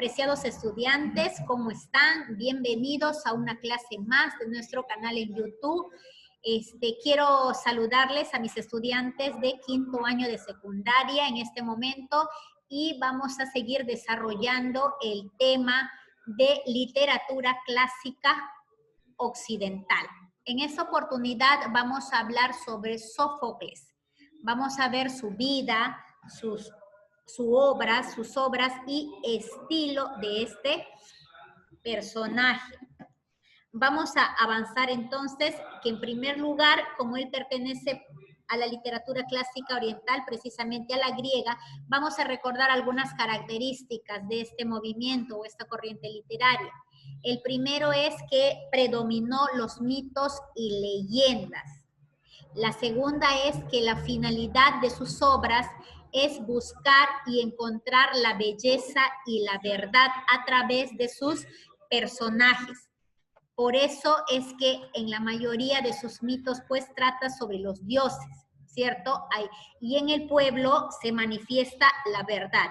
preciados estudiantes, ¿cómo están? Bienvenidos a una clase más de nuestro canal en YouTube. Quiero saludarles a mis estudiantes de quinto año de secundaria en este momento y vamos a seguir desarrollando el tema de literatura clásica occidental. En esta oportunidad vamos a hablar sobre Sófocles. Vamos a ver su vida, sus obras y estilo de este personaje. Vamos a avanzar entonces, que en primer lugar, como él pertenece a la literatura clásica oriental, precisamente a la griega, vamos a recordar algunas características de este movimiento o esta corriente literaria. El primero es que predominó los mitos y leyendas. La segunda es que la finalidad de sus obras es buscar y encontrar la belleza y la verdad a través de sus personajes. Por eso es que en la mayoría de sus mitos pues trata sobre los dioses, ¿cierto? Y en el pueblo se manifiesta la verdad.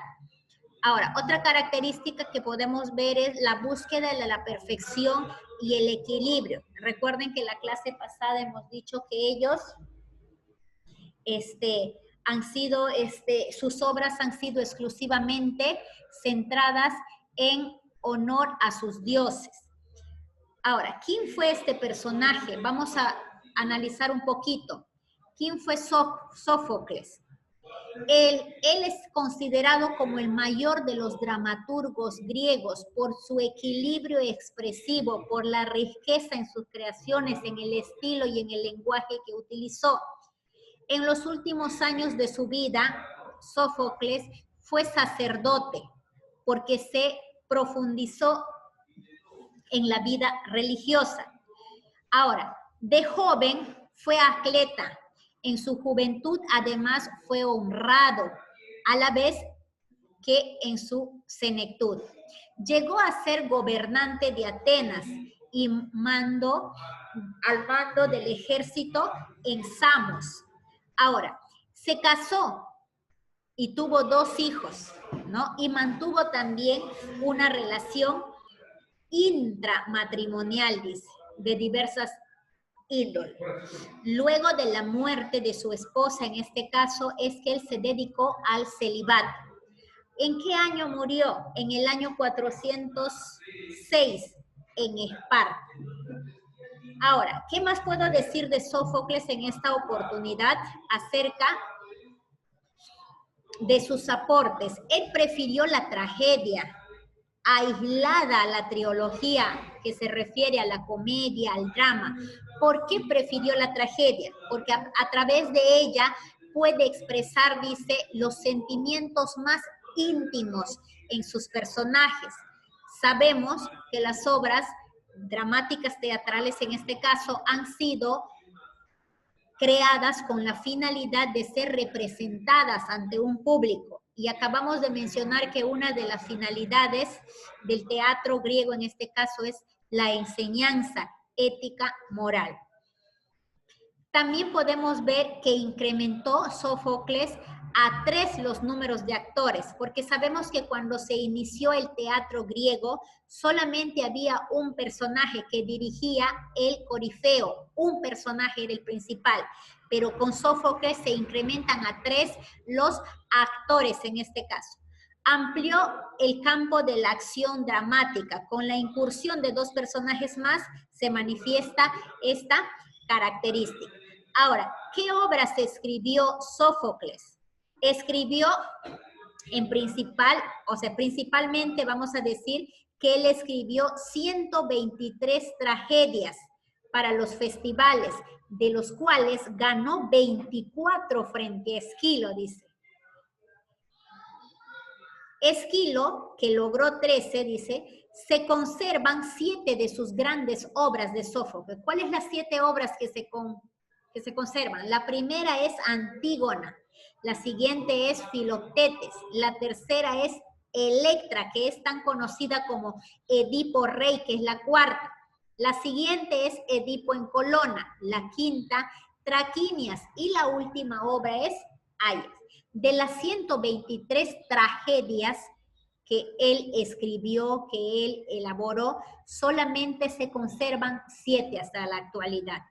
Ahora, otra característica que podemos ver es la búsqueda de la perfección y el equilibrio. Recuerden que en la clase pasada hemos dicho que ellos sus obras han sido exclusivamente centradas en honor a sus dioses. Ahora, ¿quién fue este personaje? Vamos a analizar un poquito. ¿Quién fue Sófocles? Él es considerado como el mayor de los dramaturgos griegos por su equilibrio expresivo, por la riqueza en sus creaciones, en el estilo y en el lenguaje que utilizó. En los últimos años de su vida, Sófocles fue sacerdote porque se profundizó en la vida religiosa. Ahora, de joven fue atleta. En su juventud, además, fue honrado, a la vez que en su senectud. Llegó a ser gobernante de Atenas y al mando del ejército en Samos. Ahora, se casó y tuvo 2 hijos, ¿no? Y mantuvo también una relación intramatrimonial, dice, de diversas índole. Luego de la muerte de su esposa, en este caso, es que él se dedicó al celibato. ¿En qué año murió? En el año 406, en Esparta. Ahora, ¿qué más puedo decir de Sófocles en esta oportunidad acerca de sus aportes? Él prefirió la tragedia, aislada a la trilogía que se refiere a la comedia, al drama. ¿Por qué prefirió la tragedia? Porque a través de ella puede expresar, dice, los sentimientos más íntimos en sus personajes. Sabemos que las obras dramáticas teatrales, en este caso, han sido creadas con la finalidad de ser representadas ante un público. Y acabamos de mencionar que una de las finalidades del teatro griego en este caso es la enseñanza ética moral. También podemos ver que incrementó Sófocles a 3 los números de actores, porque sabemos que cuando se inició el teatro griego, solamente había un personaje que dirigía el corifeo, un personaje era el principal, pero con Sófocles se incrementan a 3 los actores en este caso. Amplió el campo de la acción dramática, con la incursión de 2 personajes más se manifiesta esta característica. Ahora, ¿qué obras escribió Sófocles? Escribió principalmente vamos a decir que él escribió 123 tragedias para los festivales, de los cuales ganó 24 frente a Esquilo, dice. Esquilo, que logró 13, dice, se conservan 7 de sus grandes obras de Sófocles. ¿Cuáles las 7 obras que se conservan? La primera es Antígona, la siguiente es Filoctetes, la tercera es Electra, que es tan conocida como Edipo Rey, que es la cuarta. La siguiente es Edipo en Colona, la quinta, Traquinias, y la última obra es Ayas. De las 123 tragedias que él escribió, que él elaboró, solamente se conservan 7 hasta la actualidad.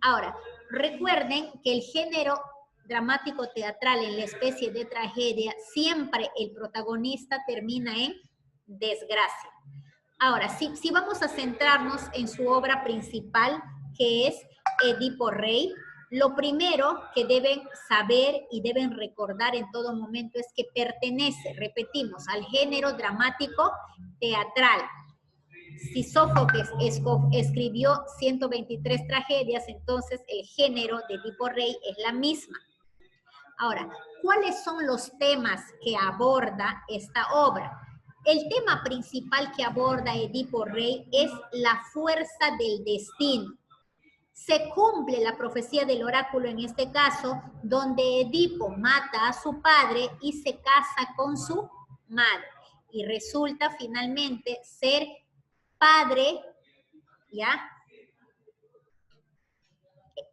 Ahora, recuerden que el género dramático teatral en la especie de tragedia, siempre el protagonista termina en desgracia. Ahora, si vamos a centrarnos en su obra principal, que es Edipo Rey, lo primero que deben saber y deben recordar en todo momento es que pertenece, repetimos, al género dramático teatral. Si Sófocles escribió 123 tragedias, entonces el género de Edipo Rey es la misma. Ahora, ¿cuáles son los temas que aborda esta obra? El tema principal que aborda Edipo Rey es la fuerza del destino. Se cumple la profecía del oráculo en este caso, donde Edipo mata a su padre y se casa con su madre. Y resulta finalmente ser padre, ¿ya?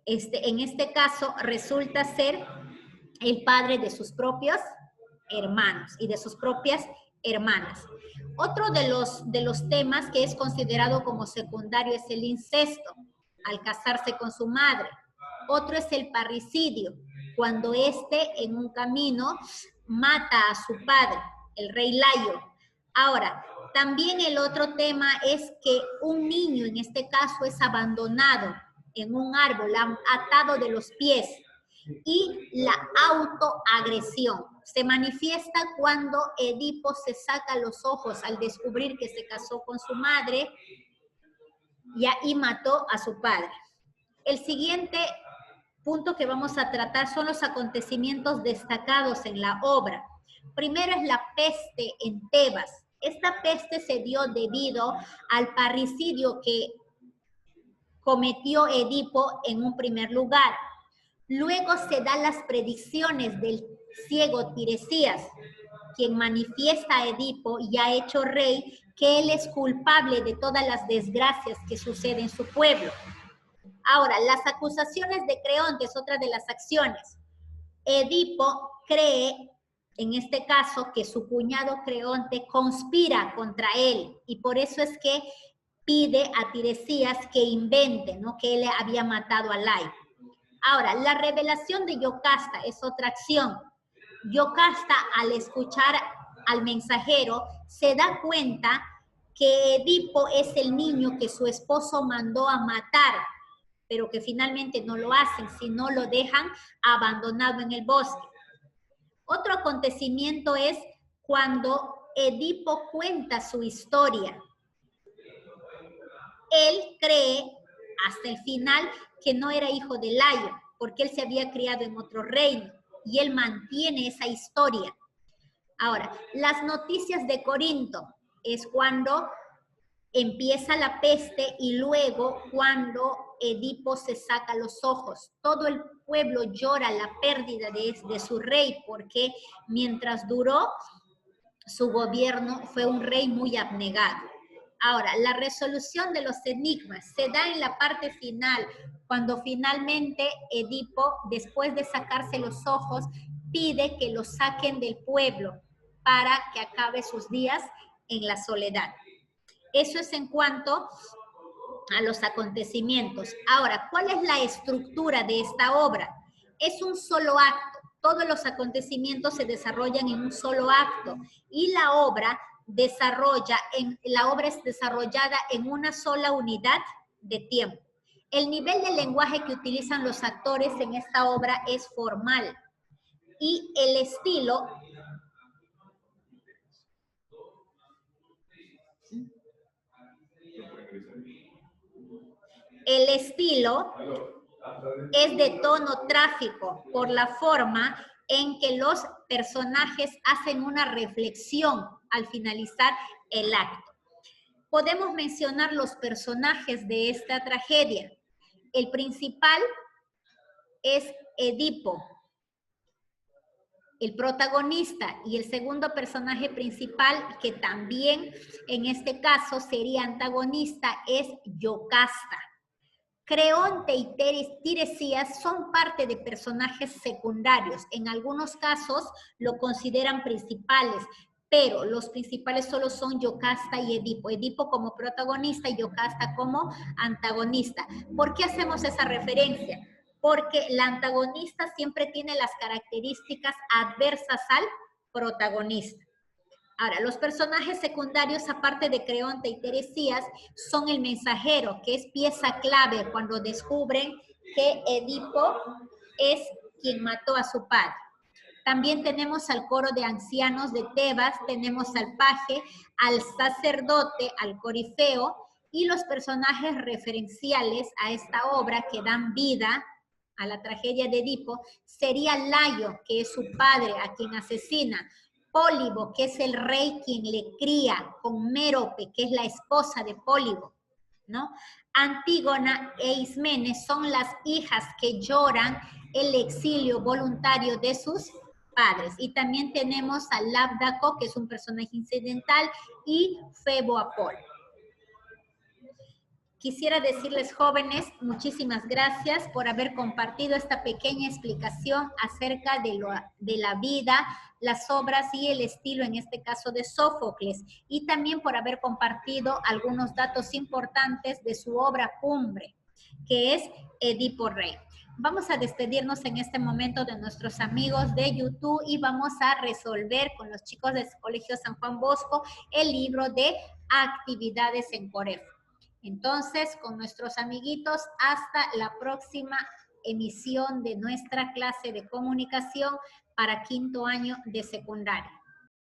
En este caso resulta ser el padre de sus propios hermanos y de sus propias hermanas. Otro de los temas que es considerado como secundario es el incesto, al casarse con su madre. Otro es el parricidio, cuando éste en un camino mata a su padre, el rey Layo. Ahora, también el otro tema es que un niño, en este caso, es abandonado en un árbol, atado de los pies. Y la autoagresión se manifiesta cuando Edipo se saca los ojos al descubrir que se casó con su madre y mató a su padre. El siguiente punto que vamos a tratar son los acontecimientos destacados en la obra. Primero es la peste en Tebas. Esta peste se dio debido al parricidio que cometió Edipo en un primer lugar. Luego se dan las predicciones del ciego Tiresias, quien manifiesta a Edipo, ya hecho rey, que él es culpable de todas las desgracias que suceden en su pueblo. Ahora, las acusaciones de Creonte es otra de las acciones. Edipo cree, en este caso, que su cuñado Creonte conspira contra él, y por eso es que pide a Tiresias que invente, ¿no?, que él había matado a Layo. Ahora, la revelación de Yocasta es otra acción. Yocasta, al escuchar al mensajero, se da cuenta que Edipo es el niño que su esposo mandó a matar, pero que finalmente no lo hacen, sino lo dejan abandonado en el bosque. Otro acontecimiento es cuando Edipo cuenta su historia. Él cree hasta el final que no era hijo de Layo, porque él se había criado en otro reino, y él mantiene esa historia. Ahora, las noticias de Corinto es cuando empieza la peste y luego cuando Edipo se saca los ojos. Todo el pueblo llora la pérdida de su rey, porque mientras duró su gobierno fue un rey muy abnegado. Ahora, la resolución de los enigmas se da en la parte final, cuando finalmente Edipo, después de sacarse los ojos, pide que lo saquen del pueblo para que acabe sus días en la soledad. Eso es en cuanto a los acontecimientos. Ahora, ¿cuál es la estructura de esta obra? Es un solo acto. Todos los acontecimientos se desarrollan en un solo acto y la obra es desarrollada en una sola unidad de tiempo. El nivel de lenguaje que utilizan los actores en esta obra es formal y el estilo es de tono trágico por la forma en que los personajes hacen una reflexión al finalizar el acto. Podemos mencionar los personajes de esta tragedia. El principal es Edipo, el protagonista, y el segundo personaje principal, que también en este caso sería antagonista, es Yocasta. Creonte y Tiresias son parte de personajes secundarios. En algunos casos lo consideran principales, pero los principales solo son Yocasta y Edipo. Edipo como protagonista y Yocasta como antagonista. ¿Por qué hacemos esa referencia? Porque la antagonista siempre tiene las características adversas al protagonista. Ahora, los personajes secundarios, aparte de Creonte y Teresías, son el mensajero, que es pieza clave cuando descubren que Edipo es quien mató a su padre. También tenemos al coro de ancianos de Tebas, tenemos al paje, al sacerdote, al corifeo, y los personajes referenciales a esta obra que dan vida a la tragedia de Edipo sería Layo, que es su padre, a quien asesina; Pólibo, que es el rey quien le cría; con Mérope, que es la esposa de Pólibo, ¿no? Antígona e Ismene son las hijas que lloran el exilio voluntario de sus padres. Y también tenemos a Labdaco, que es un personaje incidental, y Febo Apolo. Quisiera decirles, jóvenes, muchísimas gracias por haber compartido esta pequeña explicación acerca de la vida, las obras y el estilo, en este caso de Sófocles, y también por haber compartido algunos datos importantes de su obra cumbre, que es Edipo Rey. Vamos a despedirnos en este momento de nuestros amigos de YouTube y vamos a resolver con los chicos del Colegio San Juan Bosco el libro de actividades en Corefo. Entonces, con nuestros amiguitos, hasta la próxima emisión de nuestra clase de comunicación para quinto año de secundaria.